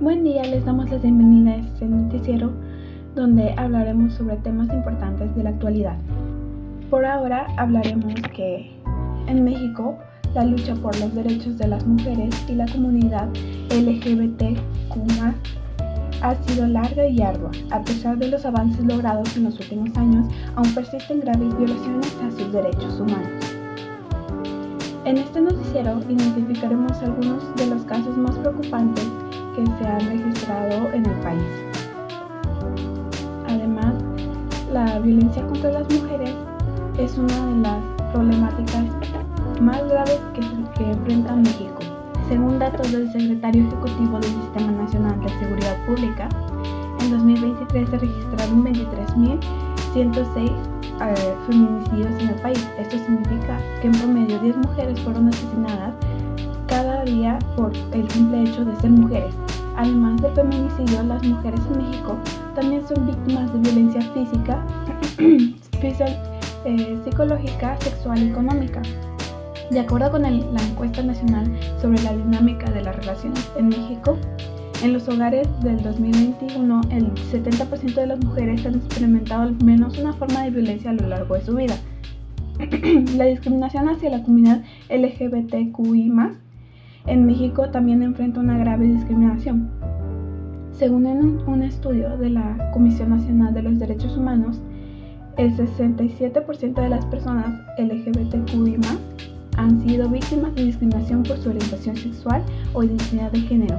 Buen día, les damos la bienvenida a este noticiero donde hablaremos sobre temas importantes de la actualidad. Por ahora hablaremos que en México la lucha por los derechos de las mujeres y la comunidad LGBTQ+ ha sido larga y ardua. A pesar de los avances logrados en los últimos años, aún persisten graves violaciones a sus derechos humanos. En este noticiero identificaremos algunos de los casos más preocupantes que se han registrado en el país. Además, la violencia contra las mujeres es una de las problemáticas más graves que enfrenta México. Según datos del Secretario Ejecutivo del Sistema Nacional de Seguridad Pública, en 2023 se registraron 23.106 feminicidios en el país. Esto significa que en promedio 10 mujeres fueron asesinadas cada día por el simple hecho de ser mujeres. Además del feminicidio, las mujeres en México también son víctimas de violencia física, psicológica, sexual y económica. De acuerdo con la encuesta nacional sobre la dinámica de las relaciones en México, en los hogares del 2021, el 70% de las mujeres han experimentado al menos una forma de violencia a lo largo de su vida. La discriminación hacia la comunidad LGBTQI+ en México también enfrenta una grave discriminación. Según un estudio de la Comisión Nacional de los Derechos Humanos, el 67% de las personas LGBTQI+ han sido víctimas de discriminación por su orientación sexual o identidad de género.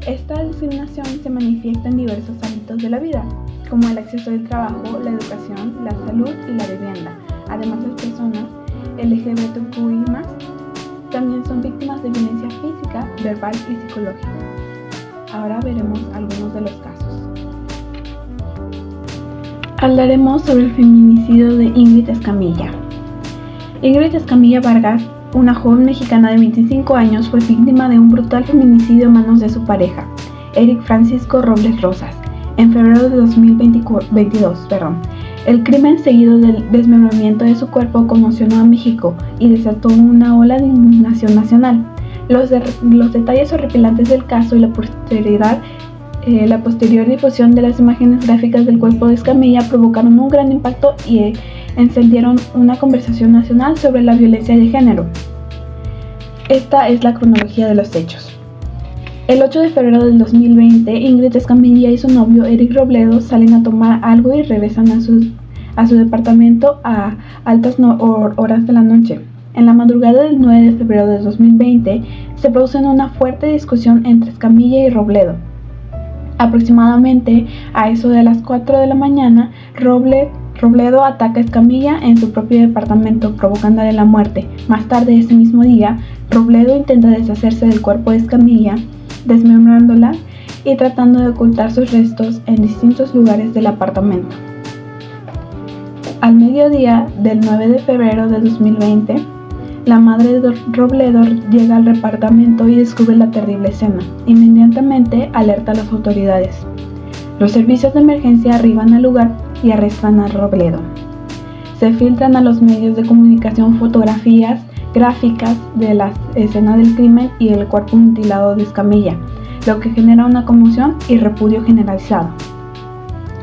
Esta discriminación se manifiesta en diversos ámbitos de la vida, como el acceso al trabajo, la educación, la salud y la vivienda. Además, las personas LGBTQI+ también son víctimas de violencia física, verbal y psicológica. Ahora veremos algunos de los casos. Hablaremos sobre el feminicidio de Ingrid Escamilla. Ingrid Escamilla Vargas, una joven mexicana de 25 años, fue víctima de un brutal feminicidio a manos de su pareja, Eric Francisco Robles Rosas, en febrero de 2022. El crimen, seguido del desmembramiento de su cuerpo, conmocionó a México y desató una ola de indignación nacional. Los detalles horripilantes del caso y la posterior difusión de las imágenes gráficas del cuerpo de Escamilla provocaron un gran impacto y encendieron una conversación nacional sobre la violencia de género. Esta es la cronología de los hechos. El 8 de febrero del 2020, Ingrid Escamilla y su novio Eric Robledo salen a tomar algo y regresan a su departamento a altas horas de la noche. En la madrugada del 9 de febrero de 2020, se produce una fuerte discusión entre Escamilla y Robledo. Aproximadamente a eso de las 4 de la mañana, Robledo ataca a Escamilla en su propio departamento, provocándole la muerte. Más tarde ese mismo día, Robledo intenta deshacerse del cuerpo de Escamilla, desmembrándola y tratando de ocultar sus restos en distintos lugares del apartamento. Al mediodía del 9 de febrero de 2020, la madre de Robledo llega al departamento y descubre la terrible escena. Inmediatamente alerta a las autoridades. Los servicios de emergencia arriban al lugar y arrestan a Robledo. Se filtran a los medios de comunicación fotografías gráficas de la escena del crimen y el cuerpo mutilado de Escamilla, lo que genera una conmoción y repudio generalizado.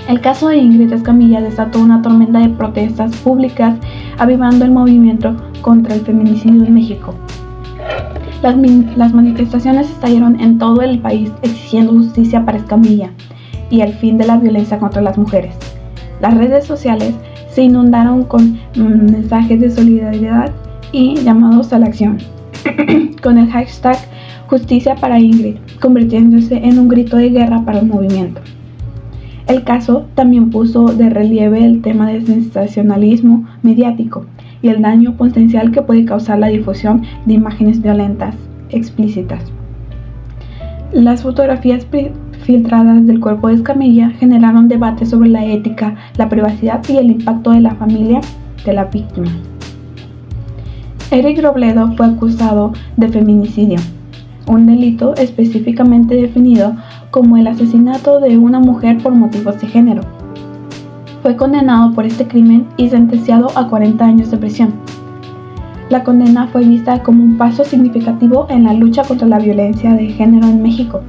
El caso de Ingrid Escamilla desató una tormenta de protestas públicas, avivando el movimiento contra el feminicidio en México. Las manifestaciones estallaron en todo el país exigiendo justicia para Escamilla y el fin de la violencia contra las mujeres. Las redes sociales se inundaron con mensajes de solidaridad y llamados a la acción, con el hashtag Justicia para Ingrid, convirtiéndose en un grito de guerra para el movimiento. El caso también puso de relieve el tema del sensacionalismo mediático y el daño potencial que puede causar la difusión de imágenes violentas explícitas. Las fotografías filtradas del cuerpo de Escamilla generaron debates sobre la ética, la privacidad y el impacto de la familia de la víctima. Eric Robledo fue acusado de feminicidio, un delito específicamente definido como el asesinato de una mujer por motivos de género. Fue condenado por este crimen y sentenciado a 40 años de prisión. La condena fue vista como un paso significativo en la lucha contra la violencia de género en México.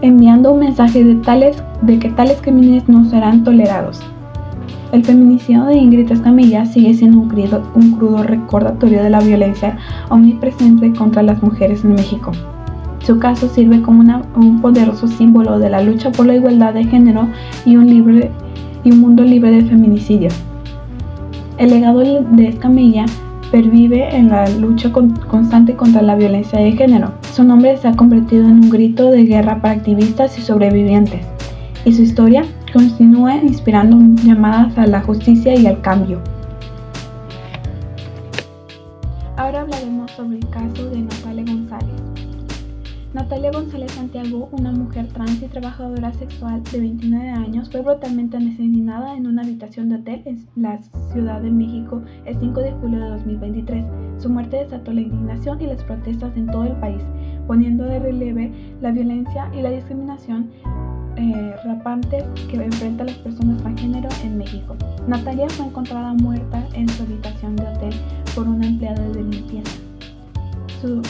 enviando un mensaje de que tales crímenes no serán tolerados. El feminicidio de Ingrid Escamilla sigue siendo un crudo recordatorio de la violencia omnipresente contra las mujeres en México. Su caso sirve como un poderoso símbolo de la lucha por la igualdad de género y un mundo libre de feminicidios. El legado de Escamilla pervive en la lucha constante contra la violencia de género. Su nombre se ha convertido en un grito de guerra para activistas y sobrevivientes, y su historia continúa inspirando llamadas a la justicia y al cambio. Ahora hablaremos sobre el caso de Natalia González. Natalia González Santiago, una mujer trans y trabajadora sexual de 29 años, fue brutalmente asesinada en una habitación de hotel en la Ciudad de México el 5 de julio de 2023. Su muerte desató la indignación y las protestas en todo el país, poniendo de relieve la violencia y la discriminación rampantes que enfrentan las personas transgénero en México. Natalia fue encontrada muerta en su habitación de hotel por una empleada de limpieza,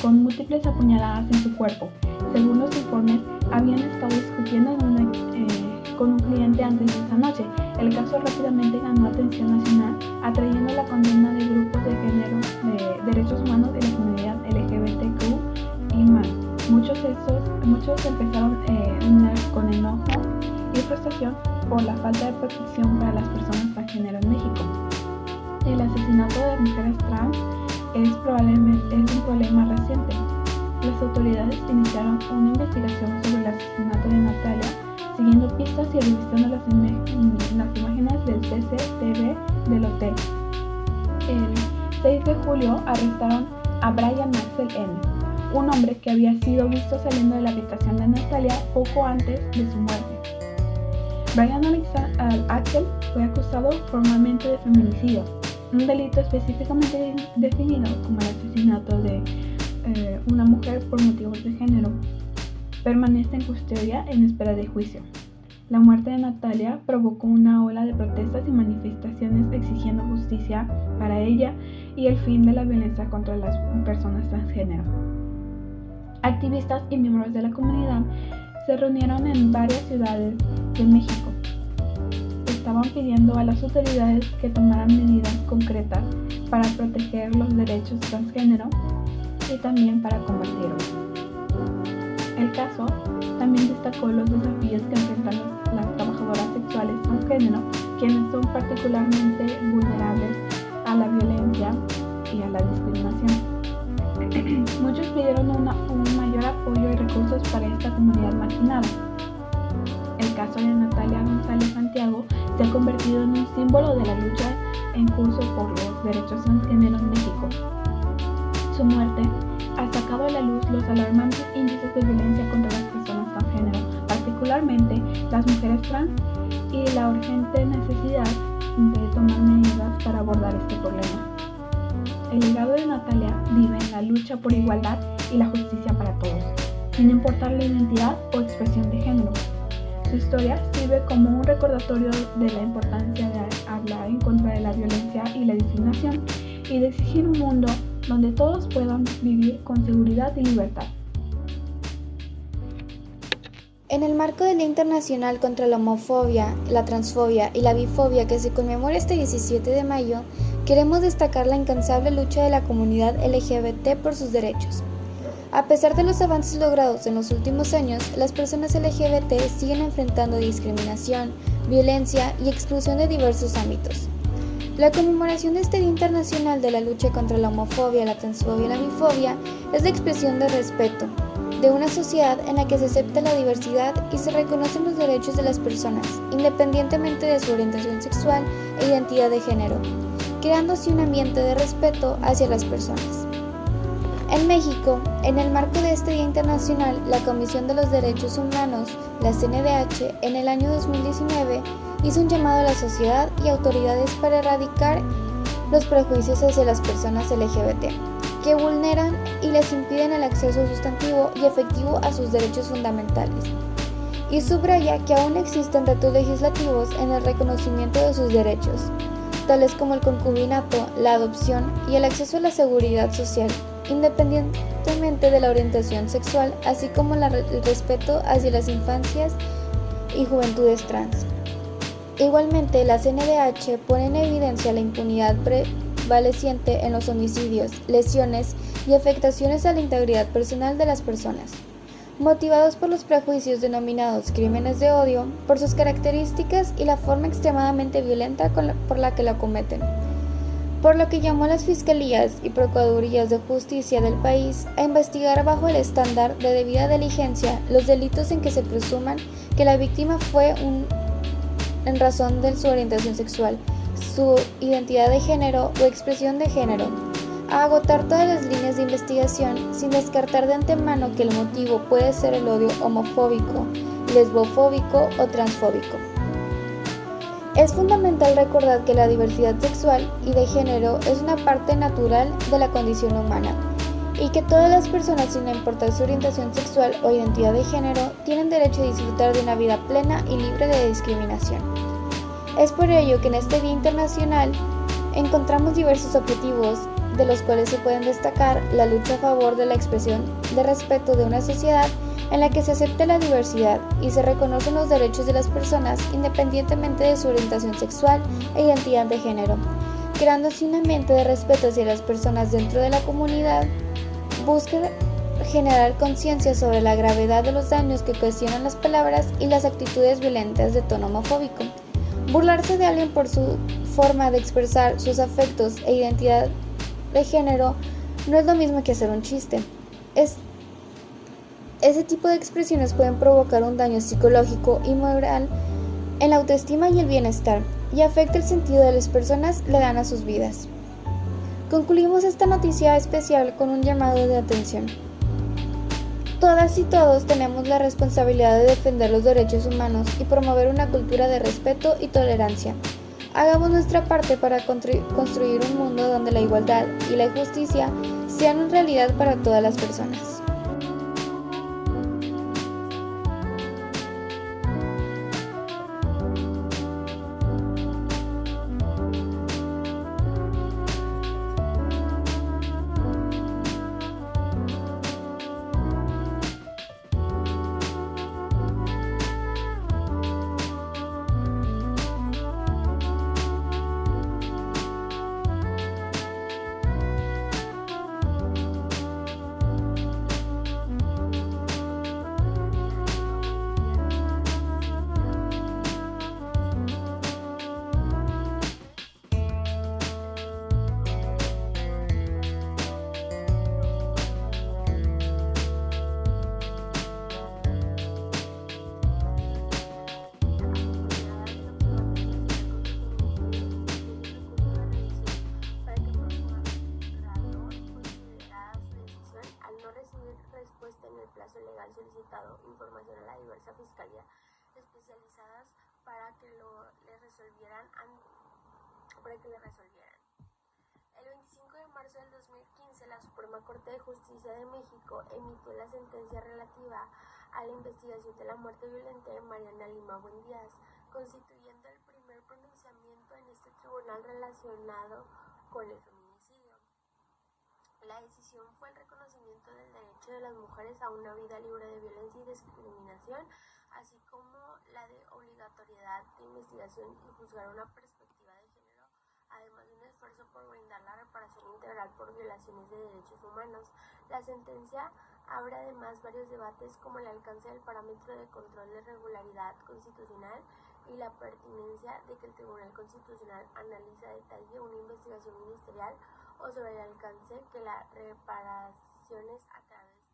con múltiples apuñaladas en su cuerpo. Según los informes, habían estado discutiendo con un cliente antes de esa noche. El caso rápidamente ganó atención nacional, atrayendo la condena de grupos de género, de derechos humanos y la comunidad LGBTQ y más. Muchos empezaron con enojo y frustración por la falta de protección para las personas transgénero en México. El asesinato de mujeres trans es un problema reciente. Las autoridades iniciaron una investigación sobre el asesinato de Natalia, siguiendo pistas y revisando las imágenes del CCTV del hotel. El 6 de julio arrestaron a Brian Axel N., un hombre que había sido visto saliendo de la habitación de Natalia poco antes de su muerte. Brian Axel fue acusado formalmente de feminicidio, un delito específicamente definido como el asesinato de una mujer por motivos de género. Permanece en custodia en espera de juicio. La muerte de Natalia provocó una ola de protestas y manifestaciones exigiendo justicia para ella y el fin de la violencia contra las personas transgénero. Activistas y miembros de la comunidad se reunieron en varias ciudades de México. Estaban pidiendo a las autoridades que tomaran medidas concretas para proteger los derechos transgénero y también para combatirlos. El caso también destacó los desafíos que enfrentan las trabajadoras sexuales transgénero, quienes son particularmente vulnerables a la violencia y a la discriminación. Muchos pidieron un mayor apoyo y recursos para esta comunidad marginada. El caso de Natalia González Santiago se ha convertido en un símbolo de la lucha en curso por los derechos transgénero en México. Su muerte ha sacado a la luz los alarmantes índices de violencia contra las personas transgénero, particularmente las mujeres trans, y la urgente necesidad de tomar medidas para abordar este problema. El legado de Natalia vive en la lucha por igualdad y la justicia para todos, sin importar la identidad o expresión de género. Su historia sirve como un recordatorio de la importancia de hablar en contra de la violencia y la discriminación y de exigir un mundo donde todos puedan vivir con seguridad y libertad. En el marco del Día Internacional contra la Homofobia, la Transfobia y la Bifobia que se conmemora este 17 de mayo, queremos destacar la incansable lucha de la comunidad LGBT por sus derechos. A pesar de los avances logrados en los últimos años, las personas LGBT siguen enfrentando discriminación, violencia y exclusión de diversos ámbitos. La conmemoración de este Día Internacional de la lucha contra la homofobia, la transfobia y la bifobia es la expresión de respeto de una sociedad en la que se acepta la diversidad y se reconocen los derechos de las personas, independientemente de su orientación sexual e identidad de género, creando así un ambiente de respeto hacia las personas. En México, en el marco de este Día Internacional, la Comisión de los Derechos Humanos, la CNDH, en el año 2019, hizo un llamado a la sociedad y autoridades para erradicar los prejuicios hacia las personas LGBT, que vulneran y les impiden el acceso sustantivo y efectivo a sus derechos fundamentales, y subraya que aún existen retos legislativos en el reconocimiento de sus derechos, tales como el concubinato, la adopción y el acceso a la seguridad social, independientemente de la orientación sexual, así como el respeto hacia las infancias y juventudes trans. Igualmente, la CNDH pone en evidencia la impunidad prevaleciente en los homicidios, lesiones y afectaciones a la integridad personal de las personas, motivados por los prejuicios denominados crímenes de odio, por sus características y la forma extremadamente violenta por la que lo cometen. Por lo que llamó a las fiscalías y procuradurías de justicia del país a investigar bajo el estándar de debida diligencia los delitos en que se presuman que la víctima fue en razón de su orientación sexual, su identidad de género o expresión de género, a agotar todas las líneas de investigación sin descartar de antemano que el motivo puede ser el odio homofóbico, lesbofóbico o transfóbico. Es fundamental recordar que la diversidad sexual y de género es una parte natural de la condición humana y que todas las personas, sin importar su orientación sexual o identidad de género, tienen derecho a disfrutar de una vida plena y libre de discriminación. Es por ello que en este Día Internacional encontramos diversos objetivos, de los cuales se pueden destacar la lucha a favor de la expresión de respeto de una sociedad en la que se acepte la diversidad y se reconocen los derechos de las personas independientemente de su orientación sexual e identidad de género, creando así un ambiente de respeto hacia las personas dentro de la comunidad. Busca generar conciencia sobre la gravedad de los daños que ocasionan las palabras y las actitudes violentas de tono homofóbico. Burlarse de alguien por su forma de expresar sus afectos e identidad de género no es lo mismo que hacer un chiste. Ese tipo de expresiones pueden provocar un daño psicológico y moral en la autoestima y el bienestar, y afecta el sentido de las personas le dan a sus vidas. Concluimos esta noticia especial con un llamado de atención. Todas y todos tenemos la responsabilidad de defender los derechos humanos y promover una cultura de respeto y tolerancia. Hagamos nuestra parte para construir un mundo donde la igualdad y la justicia sean una realidad para todas las personas. respuesta en el plazo legal solicitado información a la diversa fiscalía especializadas para que le resolvieran. El 25 de marzo del 2015, la Suprema Corte de Justicia de México emitió la sentencia relativa a la investigación de la muerte violenta de Mariana Lima Buendías, constituyendo el primer pronunciamiento en este tribunal relacionado con el feminicidio. La decisión fue el reconocimiento del derecho de las mujeres a una vida libre de violencia y discriminación, así como la de obligatoriedad de investigación y juzgar una perspectiva de género, además de un esfuerzo por brindar la reparación integral por violaciones de derechos humanos. La sentencia abre además varios debates como el alcance del parámetro de control de regularidad constitucional y la pertinencia de que el Tribunal Constitucional analice a detalle una investigación ministerial o sobre el alcance que las reparaciones a través